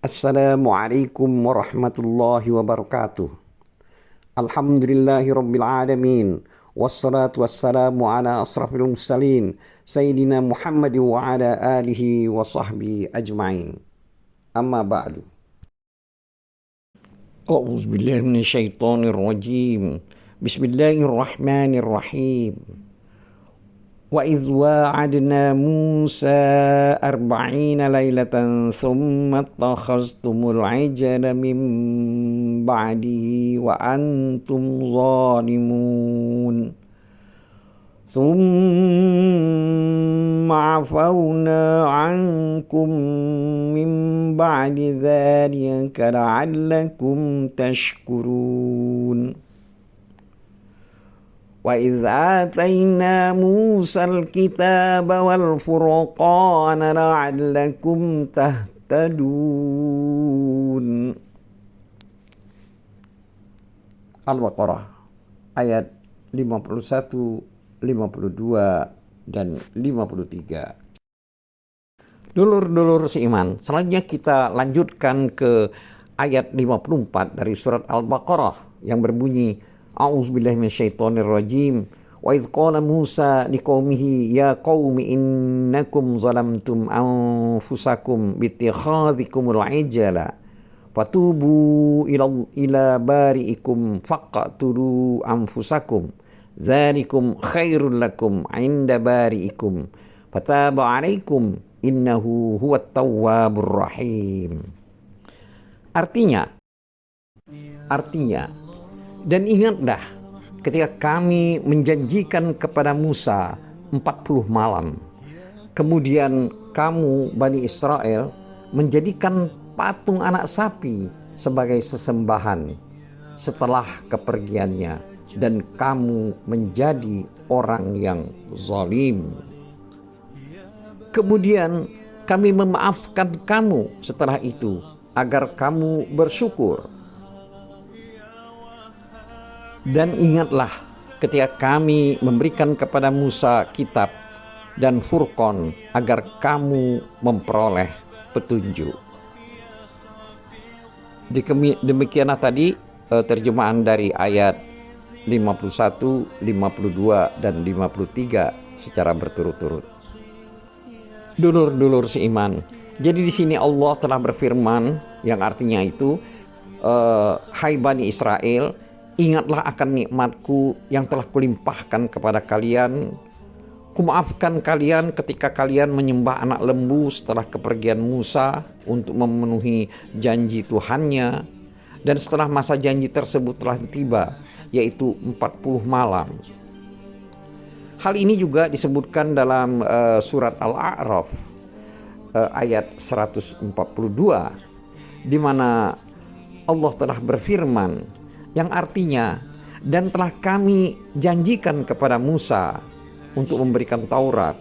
Assalamualaikum warahmatullahi wabarakatuh. Alhamdulillahi rabbil alamin. Wassalatu wassalamu ala asrafil mursalin Sayyidina Muhammad wa ala alihi wa sahbihi ajma'in. Amma ba'du. A'udzu billahi minasyaitonir rajim. Bismillahirrahmanirrahim. وإذ واعدنا موسى 40 ليلة ثم اتخذتم العجل من بعده وأنتم ظالمون ثم عفونا عنكم من بعد ذلك لعلكم تشكرون وَإِذْ آتَيْنَا مُوسَى الْكِتَابَ وَالْفُرْقَانَ لَعَلَّكُمْ تَهْتَدُونَ. Al-Baqarah ayat 51, 52, dan 53. Dulur-dulur seiman, selanjutnya kita lanjutkan ke ayat 54 dari surat Al-Baqarah yang berbunyi A'udzubillahi minasyaitonirrajim. Wa idz qala Musa liqaumihi ya qaumi innakum zalamtum anfusakum bittikhadhikumul ijla fatubu ila bari'ikum faqtulu anfusakum dzalikum khairul lakum 'inda bari'ikum fataba 'alaikum innahu huwat tawwabur rahim. Artinya dan ingatlah ketika kami menjanjikan kepada Musa 40 malam. Kemudian kamu Bani Israel menjadikan patung anak sapi sebagai sesembahan setelah kepergiannya. Dan kamu menjadi orang yang zalim. Kemudian kami memaafkan kamu setelah itu agar kamu bersyukur. Dan ingatlah ketika kami memberikan kepada Musa kitab dan Furqan agar kamu memperoleh petunjuk. Demikianlah tadi terjemahan dari ayat 51, 52, dan 53 secara berturut-turut. Dulur-dulur seiman, jadi di sini Allah telah berfirman yang artinya itu, hai Bani Israel, ingatlah akan nikmatku yang telah kulimpahkan kepada kalian. Kumaafkan kalian ketika kalian menyembah anak lembu setelah kepergian Musa untuk memenuhi janji Tuhannya. Dan setelah masa janji tersebut telah tiba, yaitu 40 malam. Hal ini juga disebutkan dalam surat Al-A'raf ayat 142, di mana Allah telah berfirman yang artinya, dan telah kami janjikan kepada Musa untuk memberikan Taurat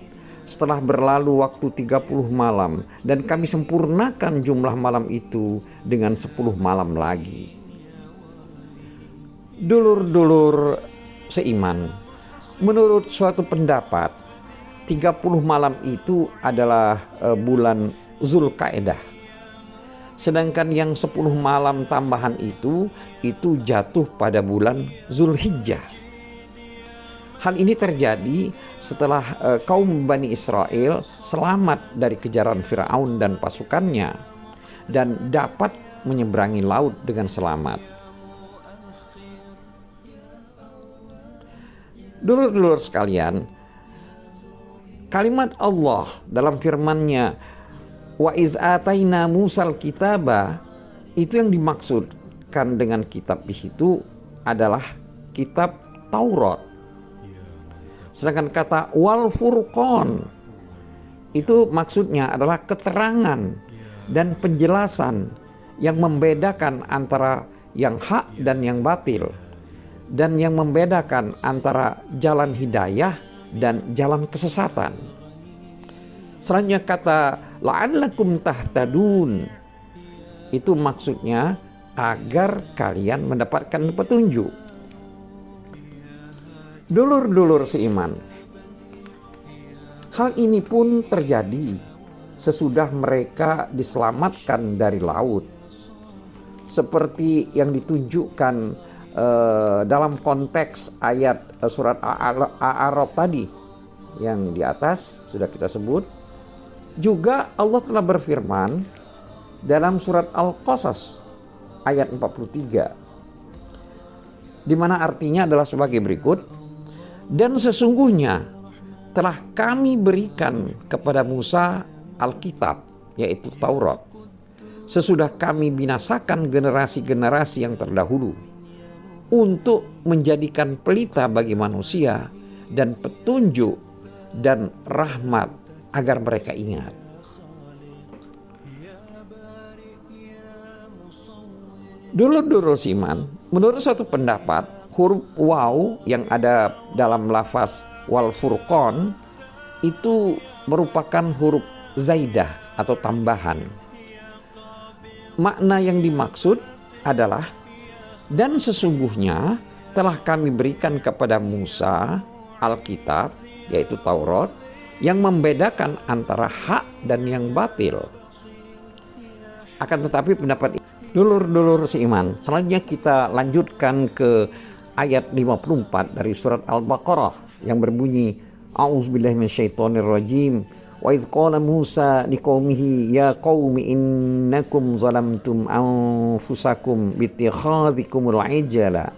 setelah berlalu waktu 30 malam, dan kami sempurnakan jumlah malam itu dengan 10 malam lagi. Dulur-dulur seiman, menurut suatu pendapat 30 malam itu adalah bulan Zulkaidah. Sedangkan yang 10 malam tambahan itu jatuh pada bulan Zulhijjah. Hal ini terjadi setelah kaum Bani Israel selamat dari kejaran Firaun dan pasukannya dan dapat menyeberangi laut dengan selamat. Dulur-dulur sekalian, kalimat Allah dalam firman-Nya wa iz ataina Musal kitaba, itu yang dimaksudkan dengan kitab di situ adalah kitab Taurat. Sedangkan kata wal furqan itu maksudnya adalah keterangan dan penjelasan yang membedakan antara yang hak dan yang batil, dan yang membedakan antara jalan hidayah dan jalan kesesatan. Selanjutnya kata la'allakum tahtadun, itu maksudnya agar kalian mendapatkan petunjuk. Dulur-dulur seiman, hal ini pun terjadi sesudah mereka diselamatkan dari laut. Seperti yang ditunjukkan dalam konteks ayat surat A'raf tadi yang di atas sudah kita sebut. Juga Allah telah berfirman dalam surat Al-Qasas ayat 43, di mana artinya adalah sebagai berikut: dan sesungguhnya telah kami berikan kepada Musa Alkitab, yaitu Taurat, sesudah kami binasakan generasi-generasi yang terdahulu, untuk menjadikan pelita bagi manusia dan petunjuk dan rahmat agar mereka ingat. Dulur-dulur Iman, menurut satu pendapat, huruf waw yang ada dalam lafaz wal furqan itu merupakan huruf zaidah atau tambahan. Makna yang dimaksud adalah, dan sesungguhnya telah kami berikan kepada Musa Alkitab, yaitu Taurat, yang membedakan antara hak dan yang batil. Akan tetapi pendapat dulur-dulur seiman, selanjutnya kita lanjutkan ke ayat 54 dari surat Al-Baqarah yang berbunyi, A'udzubillahi minasyaitonirrajim. Wa idz qala Musa liqaumihi ya qaumi innakum zalamtum anfusakum bittikhadhikumul ijla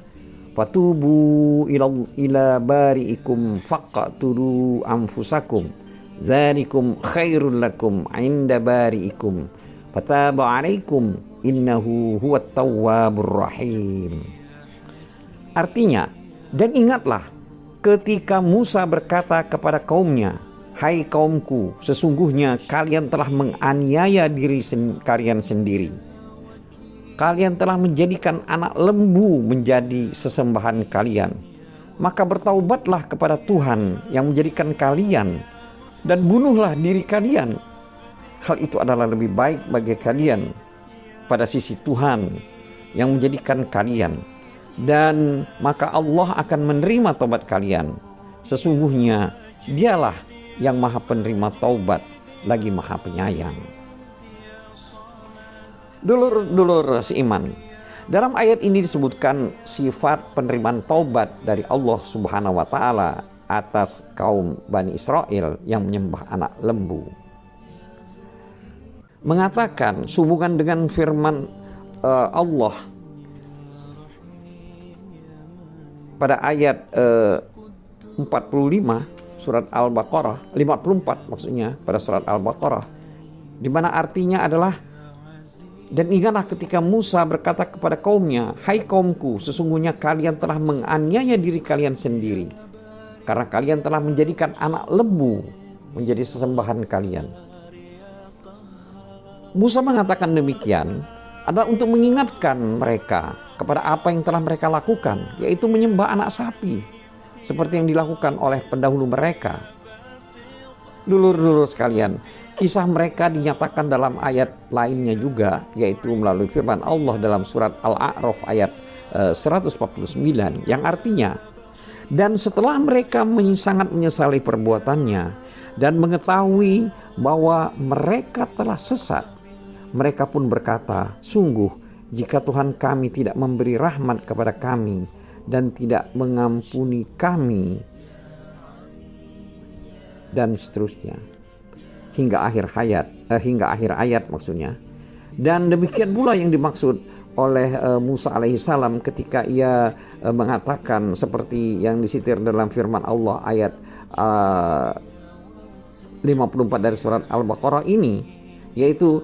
fatubu ila bari'ikum faqtulu anfusakum dzalikum khairul lakum 'inda bari'ikum fataba 'alaikum innahu huwat tawwabur rahim. Artinya, dan ingatlah ketika Musa berkata kepada kaumnya, hai kaumku, sesungguhnya kalian telah menganiaya diri kalian sendiri. Kalian telah menjadikan anak lembu menjadi sesembahan kalian. Maka bertaubatlah kepada Tuhan yang menjadikan kalian dan bunuhlah diri kalian. Hal itu adalah lebih baik bagi kalian pada sisi Tuhan yang menjadikan kalian, dan maka Allah akan menerima taubat kalian. Sesungguhnya Dialah yang Maha Penerima taubat lagi Maha Penyayang. Dulur-dulur seiman, dalam ayat ini disebutkan sifat penerimaan taubat dari Allah Subhanahu wa taala atas kaum Bani Israel yang menyembah anak lembu. Mengatakan sehubungan dengan firman Allah pada ayat 45 surat Al-Baqarah, 54 maksudnya pada surat Al-Baqarah, di mana artinya adalah, dan ingatlah ketika Musa berkata kepada kaumnya, hai kaumku, sesungguhnya kalian telah menganiaya diri kalian sendiri karena kalian telah menjadikan anak lembu menjadi sesembahan kalian. Musa mengatakan demikian adalah untuk mengingatkan mereka kepada apa yang telah mereka lakukan, yaitu menyembah anak sapi seperti yang dilakukan oleh pendahulu mereka. Dulur-dulur sekalian, kisah mereka dinyatakan dalam ayat lainnya juga, yaitu melalui firman Allah dalam surat Al-A'raf ayat 149 yang artinya, dan setelah mereka sangat menyesali perbuatannya dan mengetahui bahwa mereka telah sesat, mereka pun berkata, sungguh jika Tuhan kami tidak memberi rahmat kepada kami dan tidak mengampuni kami, dan seterusnya hingga akhir ayat maksudnya. Dan demikian pula yang dimaksud oleh Musa alaihissalam ketika ia mengatakan seperti yang disitir dalam firman Allah ayat 54 dari surat Al-Baqarah ini, yaitu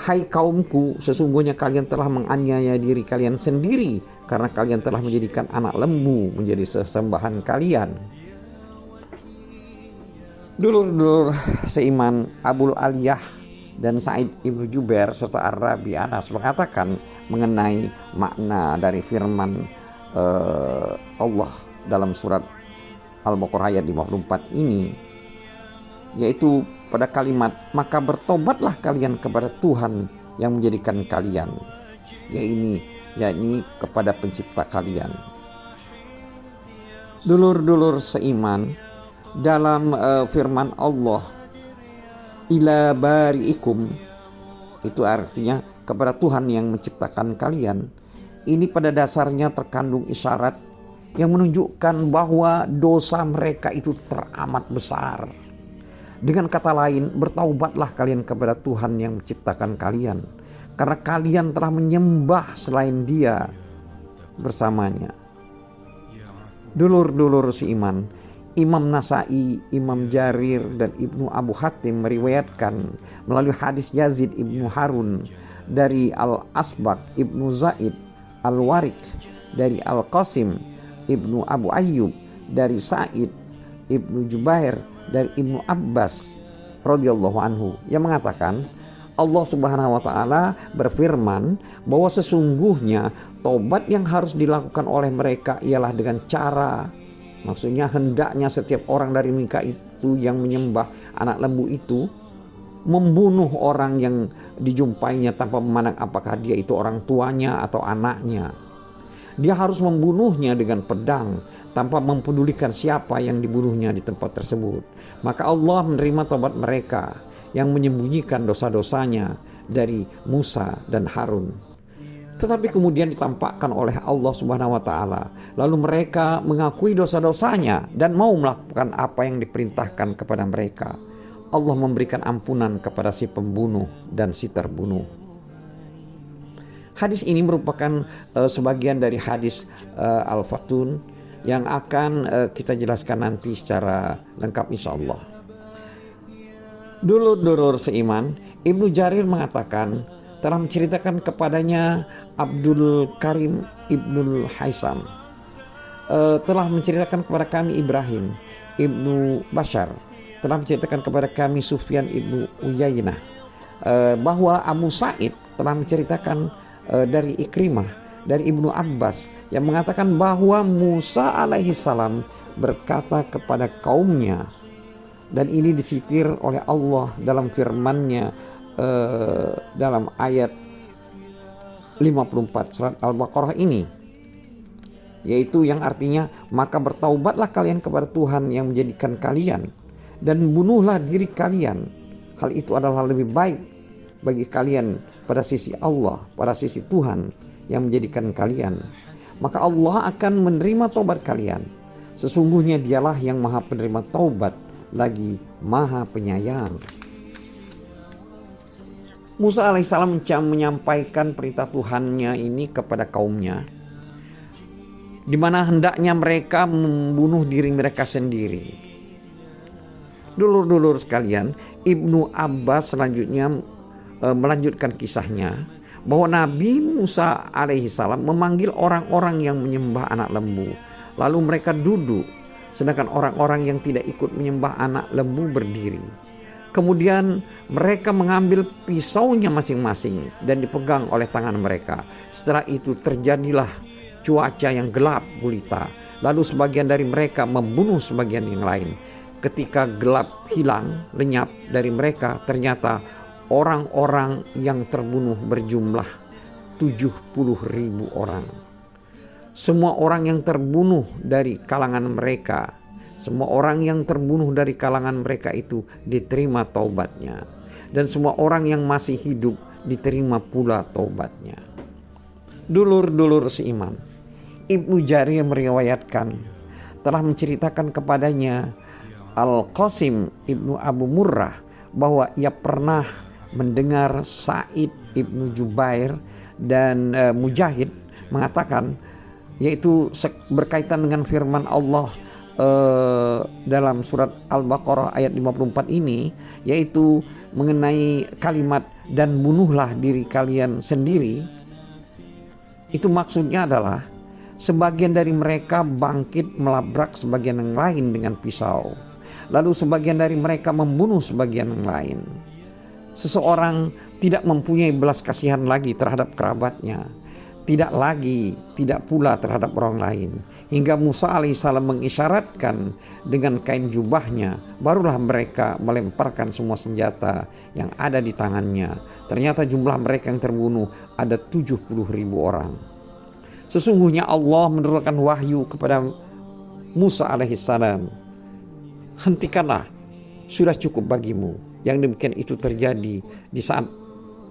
hai kaumku, sesungguhnya kalian telah menganiaya diri kalian sendiri karena kalian telah menjadikan anak lembu menjadi sesembahan kalian. Dulur-dulur seiman, Abul Aliyah dan Sa'id Ibnu Jubair serta Ar-Rabi Anas mengatakan mengenai makna dari firman Allah dalam surat Al-Baqarah ayat 54 ini, yaitu pada kalimat, maka bertobatlah kalian kepada Tuhan yang menjadikan kalian, yakni kepada pencipta kalian. Dulur-dulur seiman, dalam firman Allah ila bari'ikum, itu artinya kepada Tuhan yang menciptakan kalian. Ini pada dasarnya terkandung isyarat yang menunjukkan bahwa dosa mereka itu teramat besar. Dengan kata lain, bertaubatlah kalian kepada Tuhan yang menciptakan kalian, karena kalian telah menyembah selain Dia bersamanya. Dulur-dulur seiman, Imam Nasai, Imam Jarir, dan Ibnu Abu Hatim meriwayatkan melalui hadis Yazid Ibnu Harun dari Al-Asbaq Ibnu Zaid Al-Warik, dari Al-Qasim Ibnu Abu Ayyub, dari Sa'id Ibnu Jubair, dari Ibnu Abbas radhiyallahu anhu, yang mengatakan Allah Subhanahu wa taala berfirman bahwa sesungguhnya tobat yang harus dilakukan oleh mereka ialah dengan cara, maksudnya hendaknya setiap orang dari mereka itu yang menyembah anak lembu itu membunuh orang yang dijumpainya tanpa memandang apakah dia itu orang tuanya atau anaknya. Dia harus membunuhnya dengan pedang tanpa mempedulikan siapa yang dibunuhnya di tempat tersebut. Maka Allah menerima tobat mereka yang menyembunyikan dosa-dosanya dari Musa dan Harun. Tetapi kemudian ditampakkan oleh Allah Subhanahu wa taala. Lalu mereka mengakui dosa-dosanya dan mau melakukan apa yang diperintahkan kepada mereka. Allah memberikan ampunan kepada si pembunuh dan si terbunuh. Hadis ini merupakan sebagian dari hadis Al-Fatun yang akan kita jelaskan nanti secara lengkap insyaallah. Dulur-dulur seiman, Ibnu Jarir mengatakan telah menceritakan kepadanya Abdul Karim Ibnul Haisam, telah menceritakan kepada kami Ibrahim Ibnu Bashar, telah menceritakan kepada kami Sufyan Ibnu Uyainah, bahwa Abu Sa'id telah menceritakan dari Ikrimah, dari Ibnu Abbas, yang mengatakan bahwa Musa alaihissalam berkata kepada kaumnya, dan ini disitir oleh Allah dalam firman-Nya dalam ayat 54 surat Al-Baqarah ini, yaitu yang artinya, maka bertaubatlah kalian kepada Tuhan yang menjadikan kalian dan bunuhlah diri kalian. Hal itu adalah lebih baik bagi kalian pada sisi Allah, pada sisi Tuhan yang menjadikan kalian. Maka Allah akan menerima taubat kalian. Sesungguhnya Dialah yang Maha Penerima taubat lagi Maha Penyayang. Musa alaihissalam menyampaikan perintah Tuhannya ini kepada kaumnya, di mana hendaknya mereka membunuh diri mereka sendiri. Dulur-dulur sekalian, Ibnu Abbas selanjutnya melanjutkan kisahnya bahwa Nabi Musa alaihissalam memanggil orang-orang yang menyembah anak lembu, lalu mereka duduk, sedangkan orang-orang yang tidak ikut menyembah anak lembu berdiri. Kemudian mereka mengambil pisaunya masing-masing dan dipegang oleh tangan mereka. Setelah itu terjadilah cuaca yang gelap gulita. Lalu sebagian dari mereka membunuh sebagian yang lain. Ketika gelap hilang, lenyap dari mereka, ternyata orang-orang yang terbunuh berjumlah 70.000 orang. Semua orang yang terbunuh dari kalangan mereka, semua orang yang terbunuh dari kalangan mereka itu diterima taubatnya. Dan semua orang yang masih hidup diterima pula taubatnya. Dulur-dulur seiman, Ibnu Jarir meriwayatkan telah menceritakan kepadanya Al-Qasim Ibnu Abu Murrah bahwa ia pernah mendengar Sa'id Ibnu Jubair dan Mujahid mengatakan, yaitu berkaitan dengan firman Allah dalam surat Al-Baqarah ayat 54 ini, yaitu mengenai kalimat dan bunuhlah diri kalian sendiri. Itu maksudnya adalah sebagian dari mereka bangkit melabrak sebagian yang lain dengan pisau, lalu sebagian dari mereka membunuh sebagian yang lain. Seseorang tidak mempunyai belas kasihan lagi terhadap kerabatnya, tidak pula terhadap orang lain, hingga Musa alaihissalam mengisyaratkan dengan kain jubahnya, barulah mereka melemparkan semua senjata yang ada di tangannya. Ternyata jumlah mereka yang terbunuh ada 70.000 orang. Sesungguhnya Allah menurunkan wahyu kepada Musa alaihissalam, hentikanlah, sudah cukup bagimu. Yang demikian itu terjadi di saat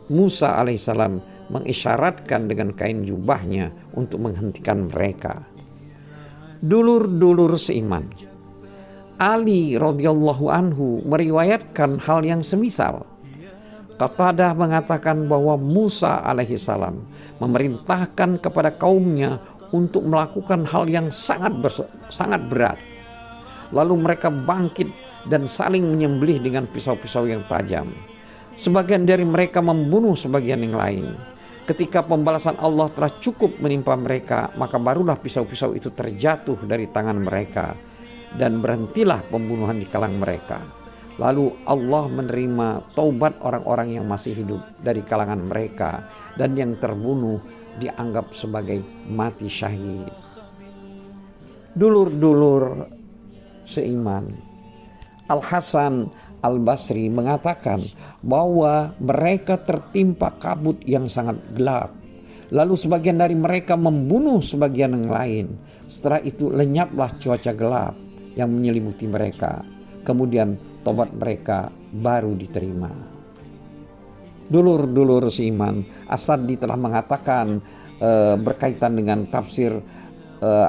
Musa alaihissalam mengisyaratkan dengan kain jubahnya untuk menghentikan mereka. Dulur-dulur seiman, Ali radhiyallahu anhu meriwayatkan hal yang semisal. Qatadah mengatakan bahwa Musa alaihissalam memerintahkan kepada kaumnya untuk melakukan hal yang sangat berat. Lalu mereka bangkit dan saling menyembelih dengan pisau-pisau yang tajam. Sebagian dari mereka membunuh sebagian yang lain. Ketika pembalasan Allah telah cukup menimpa mereka, maka barulah pisau-pisau itu terjatuh dari tangan mereka dan berhentilah pembunuhan di kalangan mereka. Lalu Allah menerima taubat orang-orang yang masih hidup dari kalangan mereka, dan yang terbunuh dianggap sebagai mati syahid. Dulur-dulur seiman, Al-Hasan Al-Basri mengatakan bahwa mereka tertimpa kabut yang sangat gelap. Lalu sebagian dari mereka membunuh sebagian yang lain. Setelah itu lenyaplah cuaca gelap yang menyelimuti mereka. Kemudian tobat mereka baru diterima. Dulur-dulur seiman, As-Saddi telah mengatakan berkaitan dengan tafsir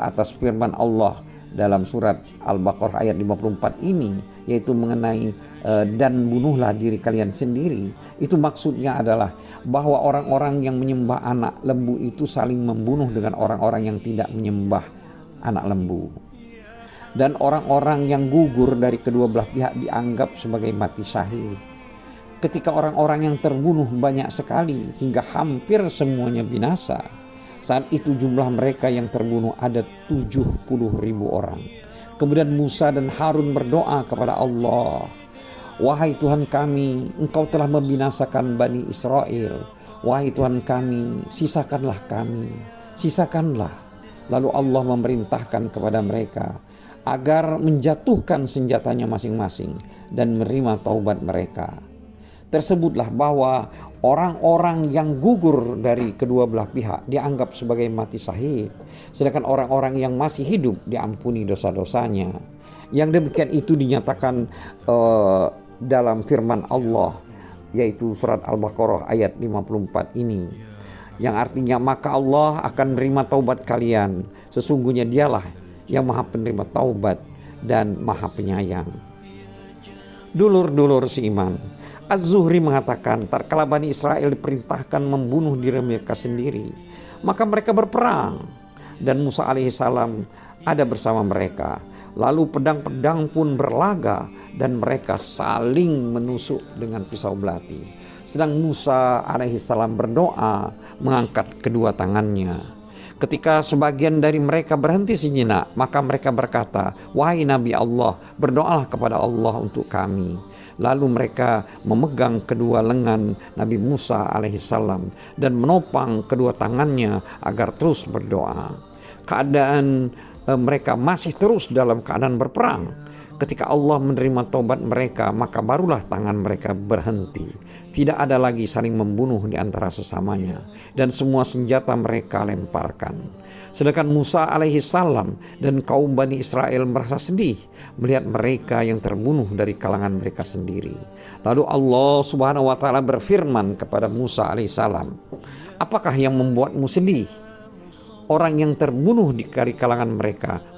atas firman Allah dalam surat Al-Baqarah ayat 54 ini, yaitu mengenai dan bunuhlah diri kalian sendiri. Itu maksudnya adalah bahwa orang-orang yang menyembah anak lembu itu saling membunuh dengan orang-orang yang tidak menyembah anak lembu. Dan orang-orang yang gugur dari kedua belah pihak dianggap sebagai mati syahid. Ketika orang-orang yang terbunuh banyak sekali hingga hampir semuanya binasa, saat itu jumlah mereka yang terbunuh ada 70.000 orang. Kemudian Musa dan Harun berdoa kepada Allah, "Wahai Tuhan kami, Engkau telah membinasakan Bani Israel. Wahai Tuhan kami, sisakanlah kami, sisakanlah." Lalu Allah memerintahkan kepada mereka agar menjatuhkan senjatanya masing-masing dan menerima taubat mereka. Tersebutlah bahwa orang-orang yang gugur dari kedua belah pihak dianggap sebagai mati syahid, sedangkan orang-orang yang masih hidup diampuni dosa-dosanya. Yang demikian itu dinyatakan dalam firman Allah, yaitu surat Al-Baqarah ayat 54 ini, yang artinya maka Allah akan menerima taubat kalian, sesungguhnya Dialah yang Maha Penerima taubat dan Maha Penyayang. Dulur-dulur seiman, Az-Zuhri mengatakan tatkala Bani Israel diperintahkan membunuh diri mereka sendiri, maka mereka berperang dan Musa alaihissalam ada bersama mereka. Lalu pedang-pedang pun berlaga dan mereka saling menusuk dengan pisau belati. Sedang Musa alaihissalam berdoa mengangkat kedua tangannya. Ketika sebagian dari mereka berhenti sejenak, maka mereka berkata, "Wahai Nabi Allah, berdoalah kepada Allah untuk kami." Lalu mereka memegang kedua lengan Nabi Musa alaihissalam dan menopang kedua tangannya agar terus berdoa. Keadaan mereka masih terus dalam keadaan berperang. Ketika Allah menerima taubat mereka, maka barulah tangan mereka berhenti. Tidak ada lagi saling membunuh di antara sesamanya, dan semua senjata mereka lemparkan. Sedangkan Musa alaihissalam dan kaum Bani Israel merasa sedih melihat mereka yang terbunuh dari kalangan mereka sendiri. Lalu Allah subhanahu wa ta'ala berfirman kepada Musa alaihissalam, "Apakah yang membuatmu sedih? Orang yang terbunuh di kalangan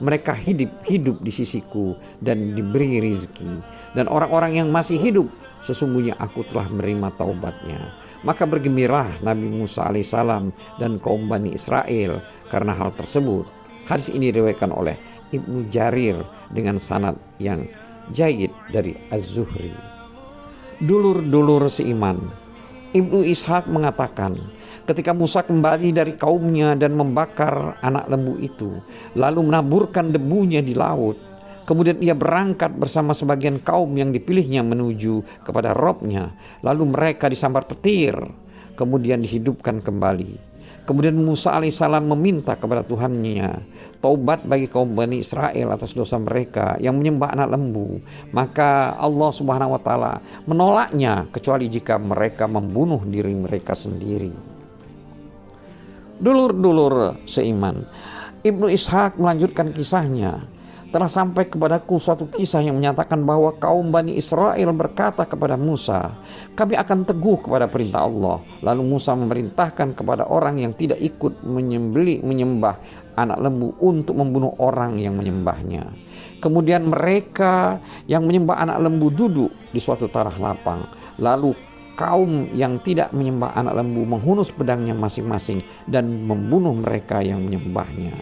mereka hidup di sisiku dan diberi rizki. Dan orang-orang yang masih hidup, sesungguhnya aku telah menerima taubatnya." Maka bergembiralah Nabi Musa alaihissalam dan kaum Bani Israel karena hal tersebut. Hadis ini diriwayatkan oleh Ibnu Jarir dengan sanad yang jayyid dari Az-Zuhri. Dulur-dulur seiman, Ibnu Ishaq mengatakan, ketika Musa kembali dari kaumnya dan membakar anak lembu itu, lalu menaburkan debunya di laut, kemudian ia berangkat bersama sebagian kaum yang dipilihnya menuju kepada Robnya, lalu mereka disambar petir, kemudian dihidupkan kembali. Kemudian Musa alaihissalam meminta kepada Tuhannya taubat bagi kaum Bani Israel atas dosa mereka yang menyembah anak lembu. Maka Allah subhanahu wa ta'ala menolaknya kecuali jika mereka membunuh diri mereka sendiri. Dulur-dulur seiman, Ibnu Ishaq melanjutkan kisahnya. telah sampai kepadaku suatu kisah yang menyatakan bahwa kaum Bani Israel berkata kepada Musa, kami akan teguh kepada perintah Allah. Lalu Musa memerintahkan kepada orang yang tidak ikut menyembah anak lembu untuk membunuh orang yang menyembahnya. Kemudian mereka yang menyembah anak lembu duduk di suatu tanah lapang. Lalu kaum yang tidak menyembah anak lembu menghunus pedangnya masing-masing dan membunuh mereka yang menyembahnya.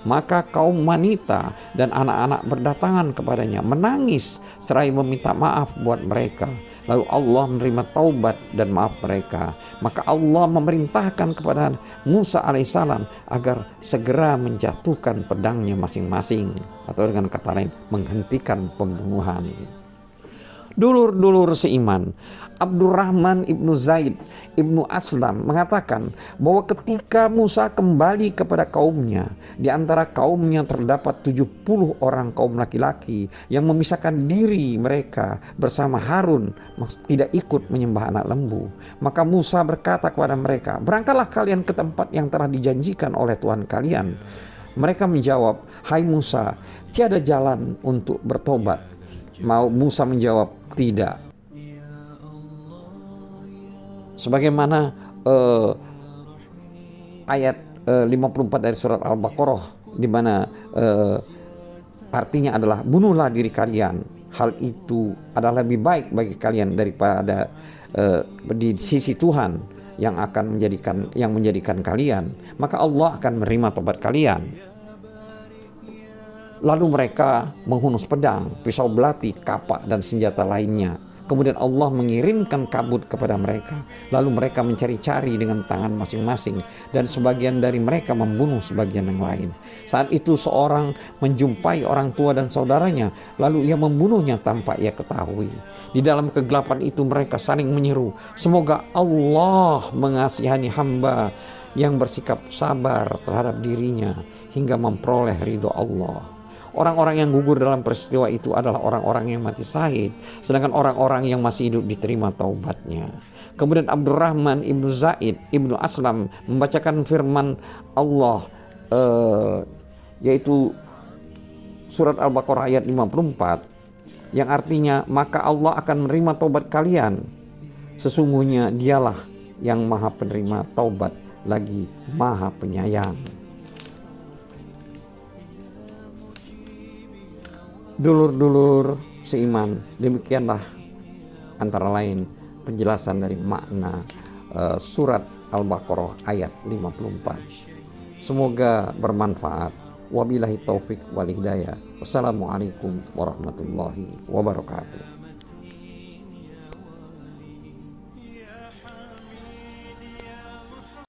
Maka kaum wanita dan anak-anak berdatangan kepadanya menangis seraya meminta maaf buat mereka. Lalu Allah menerima taubat dan maaf mereka. Maka Allah memerintahkan kepada Musa alaihissalam agar segera menjatuhkan pedangnya masing-masing, atau dengan kata lain menghentikan pembunuhan. Dulur-dulur seiman, Abdurrahman ibnu Zaid ibnu Aslam mengatakan bahwa ketika Musa kembali kepada kaumnya, di antara kaumnya terdapat 70 orang kaum laki-laki yang memisahkan diri mereka bersama Harun, tidak ikut menyembah anak lembu. Maka Musa berkata kepada mereka, berangkatlah kalian ke tempat yang telah dijanjikan oleh Tuhan kalian. Mereka menjawab, hai Musa, tiada jalan untuk bertobat. Musa menjawab, tidak. Sebagaimana ayat 54 dari surat Al-Baqarah, di mana artinya adalah bunuhlah diri kalian. Hal itu adalah lebih baik bagi kalian daripada di sisi Tuhan yang menjadikan kalian. Maka Allah akan menerima tobat kalian. Lalu mereka menghunus pedang, pisau belati, kapak, dan senjata lainnya. Kemudian Allah mengirimkan kabut kepada mereka. Lalu mereka mencari-cari dengan tangan masing-masing, dan sebagian dari mereka membunuh sebagian yang lain. Saat itu seorang menjumpai orang tua dan saudaranya, lalu ia membunuhnya tanpa ia ketahui. Di dalam kegelapan itu mereka saling menyeru, semoga Allah mengasihani hamba yang bersikap sabar terhadap dirinya hingga memperoleh ridho Allah. Orang-orang yang gugur dalam peristiwa itu adalah orang-orang yang mati syahid, sedangkan orang-orang yang masih hidup diterima taubatnya. Kemudian Abdurrahman ibnu Zaid ibnu Aslam membacakan firman Allah, yaitu surat Al-Baqarah ayat 54, yang artinya, maka Allah akan menerima taubat kalian. Sesungguhnya dialah yang maha penerima taubat lagi maha penyayang. Dulur-dulur seiman, demikianlah antara lain penjelasan dari makna surat Al-Baqarah ayat 54. Semoga bermanfaat. Wabillahi taufik wal hidayah. Wassalamualaikum warahmatullahi wabarakatuh.